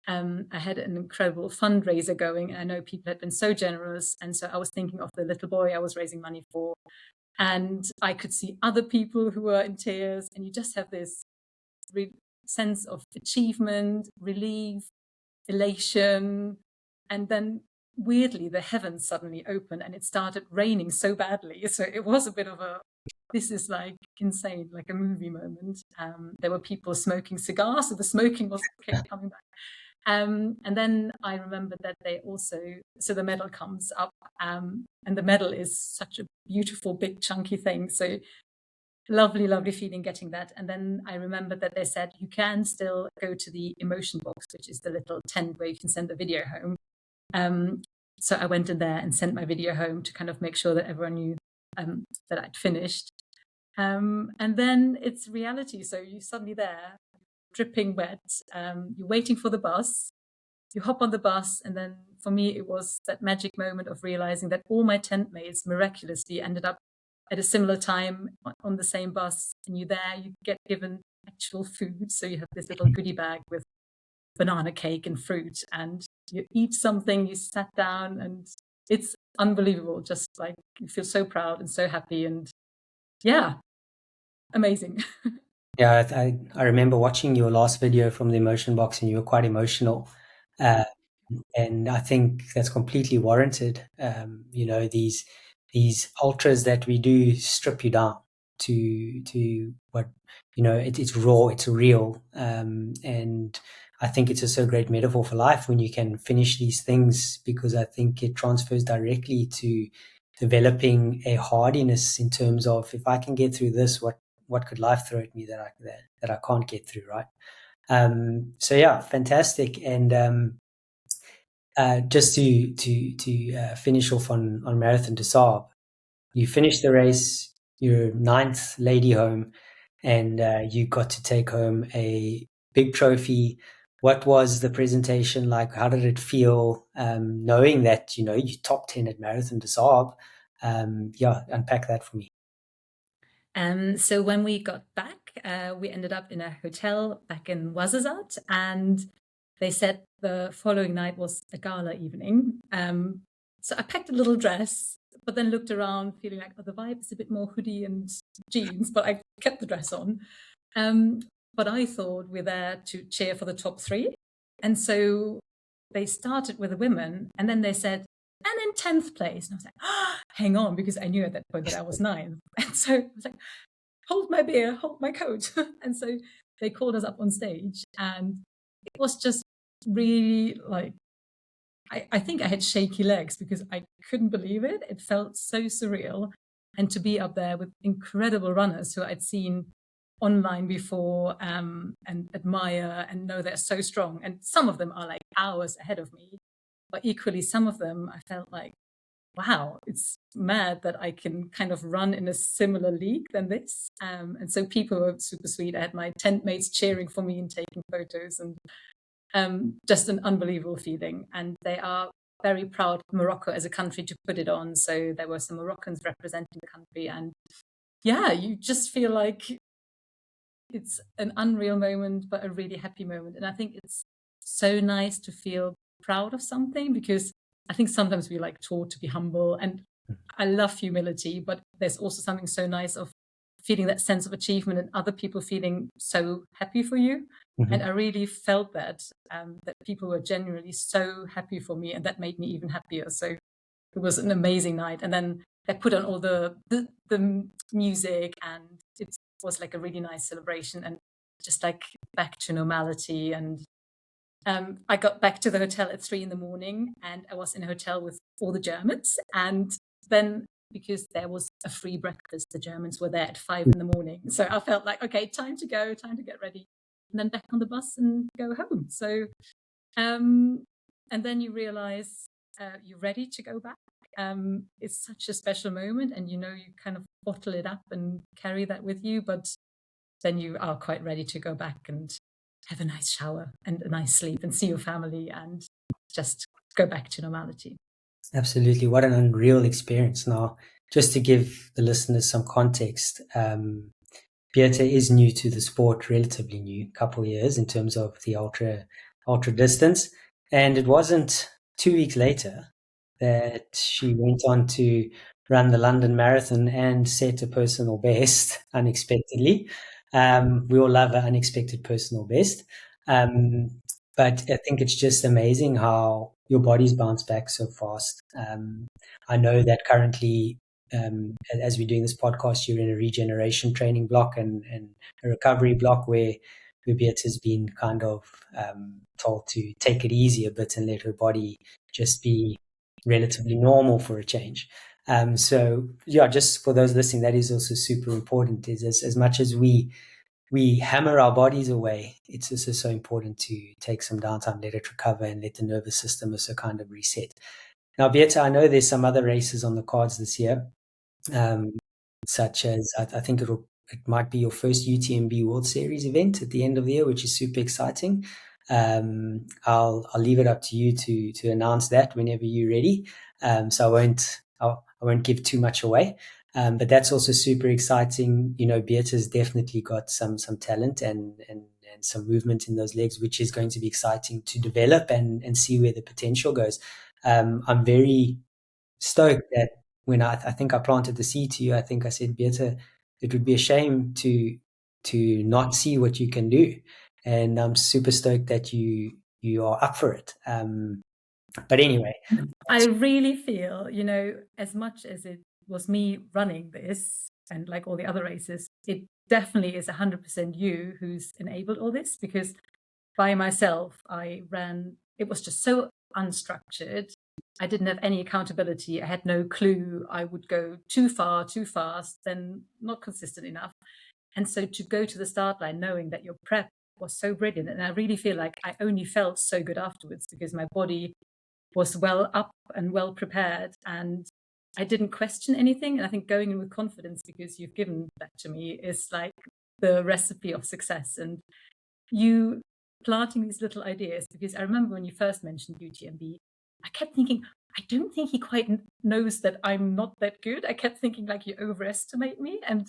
I had an incredible fundraiser going, and I know people had been so generous. And so I was thinking of the little boy I was raising money for. And I could see other people who were in tears, and you just have this sense of achievement, relief, elation. And then weirdly, the heavens suddenly opened and it started raining so badly. So it was a bit of this is like insane, like a movie moment. There were people smoking cigars, so the smoking was kept coming back. And then I remember that they also, so the medal comes up, and the medal is such a beautiful, big, chunky thing. So lovely, lovely feeling getting that. And then I remember that they said you can still go to the emotion box, which is the little tent where you can send the video home. So I went in there and sent my video home to kind of make sure that everyone knew that I'd finished. And then it's reality. So you're suddenly there, dripping wet. You're waiting for the bus. You hop on the bus. And then for me, it was that magic moment of realizing that all my tent mates miraculously ended up at a similar time on the same bus. And you're there, you get given actual food. So you have this little goodie bag with banana cake and fruit, and you eat something, you sat down, and it's unbelievable. Just like you feel so proud and so happy, and yeah, amazing. Yeah, I remember watching your last video from the emotion box, and you were quite emotional. Uh, and I think that's completely warranted. These ultras that we do strip you down to what it's raw, it's real. And I think it's just a great metaphor for life when you can finish these things, because I think it transfers directly to developing a hardiness in terms of, if I can get through this, what could life throw at me that I can't get through, right? So yeah, fantastic. And just to finish off on Marathon de Sables, you finished the race, you're ninth lady home, and you got to take home a big trophy. What was the presentation like? How did it feel, knowing that, you top 10 at Marathon de Sables? Yeah, unpack that for me. So when we got back, we ended up in a hotel back in Ouarzazate, and they said the following night was a gala evening. So I packed a little dress, but then looked around feeling like, oh, the vibe is a bit more hoodie and jeans, but I kept the dress on. But I thought we're there to cheer for the top three. And so they started with the women, and then they said, and in 10th place. And I was like, oh, hang on, because I knew at that point that I was 9th. And so I was like, hold my beer, hold my coat. And so they called us up on stage, and it was just really like, I think I had shaky legs because I couldn't believe it. It felt so surreal. And to be up there with incredible runners who I'd seen online before, and admire and know they're so strong. And some of them are like hours ahead of me, but equally some of them I felt like, wow, it's mad that I can kind of run in a similar league than this. And so people were super sweet. I had my tent mates cheering for me and taking photos, and just an unbelievable feeling. And they are very proud of Morocco as a country to put it on. So there were some Moroccans representing the country. And yeah, you just feel like it's an unreal moment, but a really happy moment. And I think it's so nice to feel proud of something, because I think sometimes we like taught to be humble, and I love humility, but there's also something so nice of feeling that sense of achievement and other people feeling so happy for you. Mm-hmm. And I really felt that, that people were genuinely so happy for me, and that made me even happier. So it was an amazing night. And then they put on all the music, and it was like a really nice celebration, and just like back to normality. And I got back to the hotel at 3 a.m, and I was in a hotel with all the Germans. And then, because there was a free breakfast, the Germans were there at 5 a.m. So I felt like, okay, time to go, time to get ready, and then back on the bus and go home. So, and then you realize you're ready to go back. It's such a special moment, and you kind of bottle it up and carry that with you, but then you are quite ready to go back and have a nice shower and a nice sleep and see your family and just go back to normality. Absolutely. What an unreal experience. Now, just to give the listeners some context, Birte is new to the sport, relatively new, a couple of years in terms of the ultra distance. And it wasn't 2 weeks later that she went on to run the London Marathon and set a personal best unexpectedly. We all love an unexpected personal best. But I think it's just amazing how your body's bounced back so fast. I know that currently, as we're doing this podcast, you're in a regeneration training block and a recovery block where Birte has been kind of told to take it easy a bit and let her body just be relatively normal for a change. So yeah, just for those listening, that is also super important. Is as much as we hammer our bodies away, it's also so important to take some downtime, let it recover, and let the nervous system also kind of reset. Now, Birte, I know there's some other races on the cards this year, such as I think it might be your first UTMB World Series event at the end of the year, which is super exciting. I'll leave it up to you to announce that whenever you're ready. So I won't give too much away. But that's also super exciting. Birte's definitely got some talent and some movement in those legs, which is going to be exciting to develop and see where the potential goes. I'm very stoked that when I think I planted the seed to you, I think I said, Birte, it would be a shame to not see what you can do. And I'm super stoked that you are up for it. But anyway, I really feel, as much as it was me running this and like all the other races, it definitely is 100% you who's enabled all this, because by myself. I ran, it was just so unstructured. I didn't have any accountability. I had no clue. I would go too far, too fast, then not consistent enough. And so to go to the start line knowing that your prep was so brilliant, and I really feel like I only felt so good afterwards because my body was well up and well prepared, and I didn't question anything. And I think going in with confidence, because you've given that to me, is like the recipe of success. And you planting these little ideas, because I remember when you first mentioned UTMB, I kept thinking, I don't think he quite knows that I'm not that good. I kept thinking like you overestimate me, and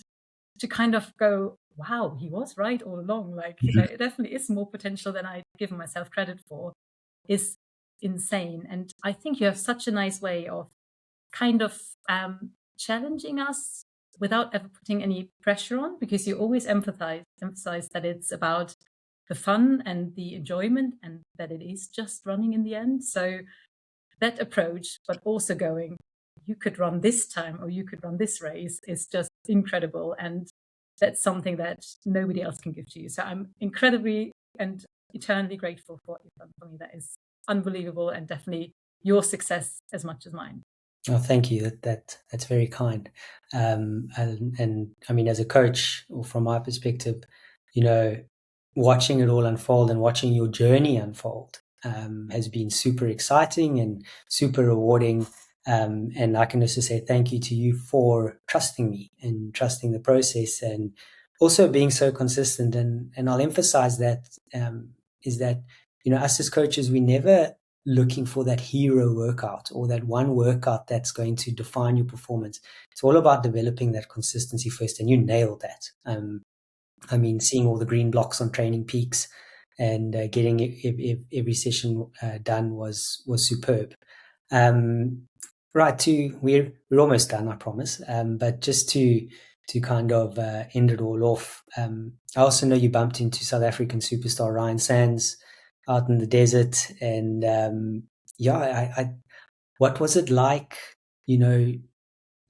to kind of go, wow, he was right all along. Like there definitely is more potential than I'd given myself credit for, is insane. And I think you have such a nice way of kind of challenging us without ever putting any pressure on, because you always emphasize that it's about the fun and the enjoyment, and that it is just running in the end. So that approach, but also going, you could run this time or you could run this race, is just incredible. And that's something that nobody else can give to you. So I'm incredibly and eternally grateful for what you've done for me. That is unbelievable, and definitely your success as much as mine. Oh, thank you. That's very kind. And I mean, as a coach, or from my perspective, you know, watching it all unfold and watching your journey unfold has been super exciting and super rewarding. And I can also say thank you to you for trusting me and trusting the process, and also being so consistent. And I'll emphasize that is that, you know, us as coaches, we never looking for that hero workout or that one workout that's going to define your performance. It's all about developing that consistency first, and you nailed that. I mean, seeing all the green blocks on Training Peaks and getting every session done was superb. Right, we're almost done, I promise. But just to kind of end it all off, I also know you bumped into South African superstar Ryan Sands out in the desert, and what was it like, you know,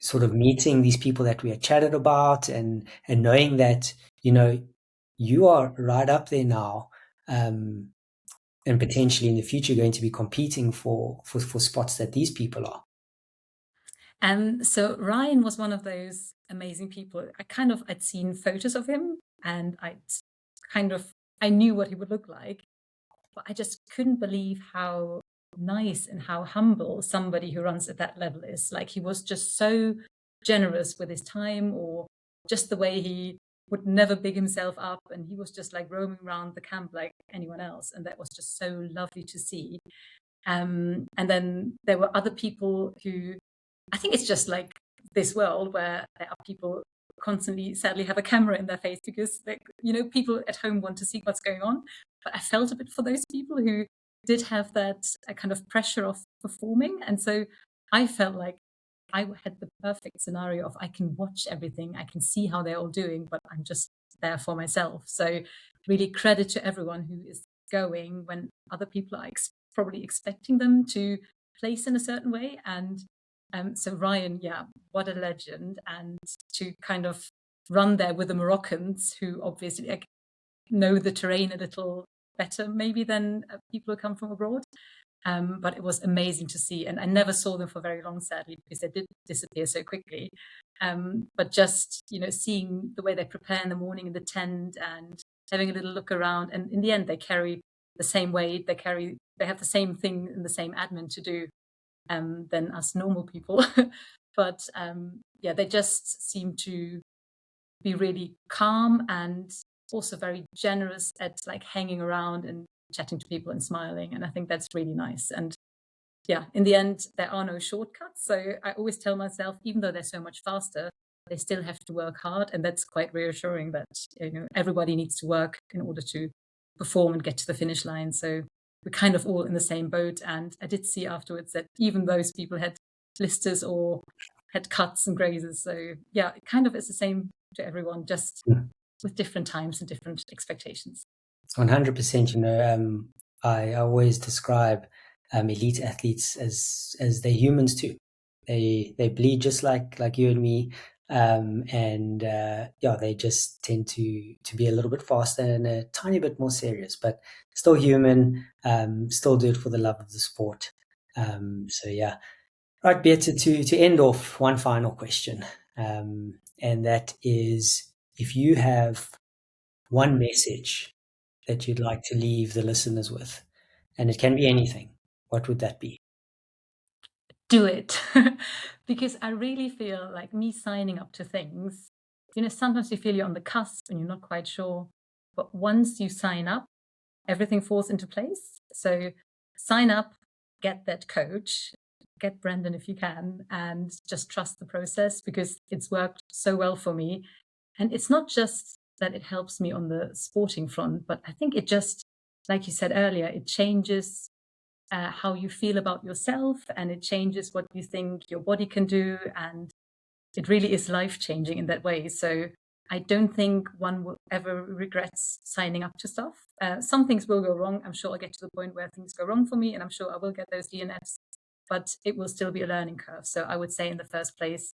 sort of meeting these people that we had chatted about, and knowing that, you know, you are right up there now, and potentially in the future going to be competing for spots that these people are. And so Ryan was one of those amazing people. I'd seen photos of him, and I knew what he would look like, but I just couldn't believe how nice and how humble somebody who runs at that level is. Like, he was just so generous with his time, or just the way he would never big himself up, and he was just like roaming around the camp like anyone else, and that was just so lovely to see. And then there were other people who, I think it's just like this world where there are people constantly sadly have a camera in their face, because people at home want to see what's going on. But I felt a bit for those people who did have that kind of pressure of performing. And so I felt like I had the perfect scenario of, I can watch everything, I can see how they're all doing, but I'm just there for myself. So really credit to everyone who is going when other people are probably expecting them to place in a certain way. And so Ryan, yeah, what a legend. And to kind of run there with the Moroccans, who obviously know the terrain a little better maybe than people who come from abroad. But it was amazing to see. And I never saw them for very long, sadly, because they did disappear so quickly. But just, seeing the way they prepare in the morning in the tent and having a little look around. And in the end, they carry the same weight. They have the same thing and the same admin to do than us normal people. But they just seem to be really calm, and also very generous at like hanging around and chatting to people and smiling. And I think that's really nice. And yeah, in the end, there are no shortcuts. So I always tell myself, even though they're so much faster, they still have to work hard. And that's quite reassuring, that everybody needs to work in order to perform and get to the finish line. So we're kind of all in the same boat. And I did see afterwards that even those people had blisters or had cuts and grazes. So yeah, it kind of is the same to everyone, just with different times and different expectations. 100%. I always describe elite athletes as they're humans too. They bleed just like you and me. Yeah, they just tend to be a little bit faster and a tiny bit more serious, but still human, still do it for the love of the sport. Yeah. Right, Beata, to end off, one final question, and that is, if you have one message that you'd like to leave the listeners with, and it can be anything, what would that be? Do it. Because I really feel like me signing up to things, sometimes you feel you're on the cusp and you're not quite sure. But once you sign up, everything falls into place. So sign up, get that coach, get Brendan if you can, and just trust the process, because it's worked so well for me. And it's not just that it helps me on the sporting front, but I think it just, like you said earlier, it changes how you feel about yourself, and it changes what you think your body can do. And it really is life changing in that way. So I don't think one will ever regrets signing up to stuff. Some things will go wrong. I'm sure I'll get to the point where things go wrong for me, and I'm sure I will get those DNFs, but it will still be a learning curve. So I would say, in the first place,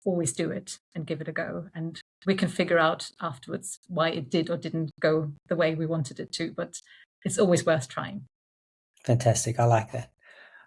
always do it and give it a go. And we can figure out afterwards why it did or didn't go the way we wanted it to, but it's always worth trying. Fantastic. I like that.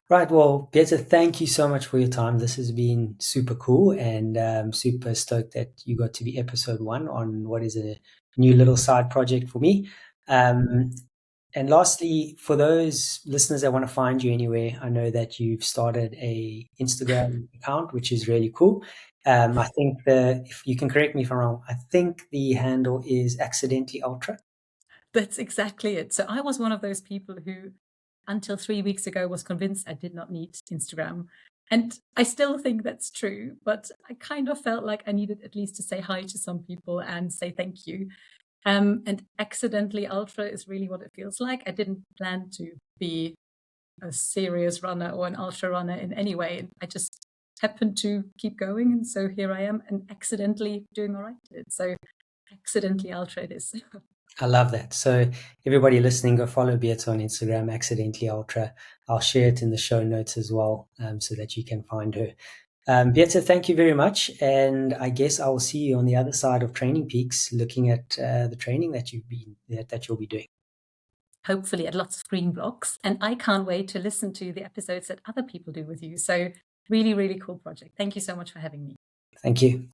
Right. Well, Peter, thank you so much for your time. This has been super cool, and super stoked that you got to be episode 1 on what is a new little side project for me. And lastly, for those listeners that want to find you anywhere, I know that you've started a Instagram account, which is really cool. I think if you can correct me if I'm wrong, I think the handle is Accidentally Ultra. That's exactly it. So I was one of those people who, until 3 weeks ago, was convinced I did not need Instagram. And I still think that's true, but I kind of felt like I needed at least to say hi to some people and say thank you. And Accidentally Ultra is really what it feels like. I didn't plan to be a serious runner or an ultra runner in any way. I just happened to keep going. And so here I am, and accidentally doing all right at it. So Accidentally Ultra it is. I love that. So everybody listening, go follow Beata on Instagram, Accidentally Ultra. I'll share it in the show notes as well, so that you can find her. Beata, thank you very much. And I guess I will see you on the other side of Training Peaks, looking at the training that you'll be doing. Hopefully at lots of green blocks. And I can't wait to listen to the episodes that other people do with you. So really, really cool project. Thank you so much for having me. Thank you.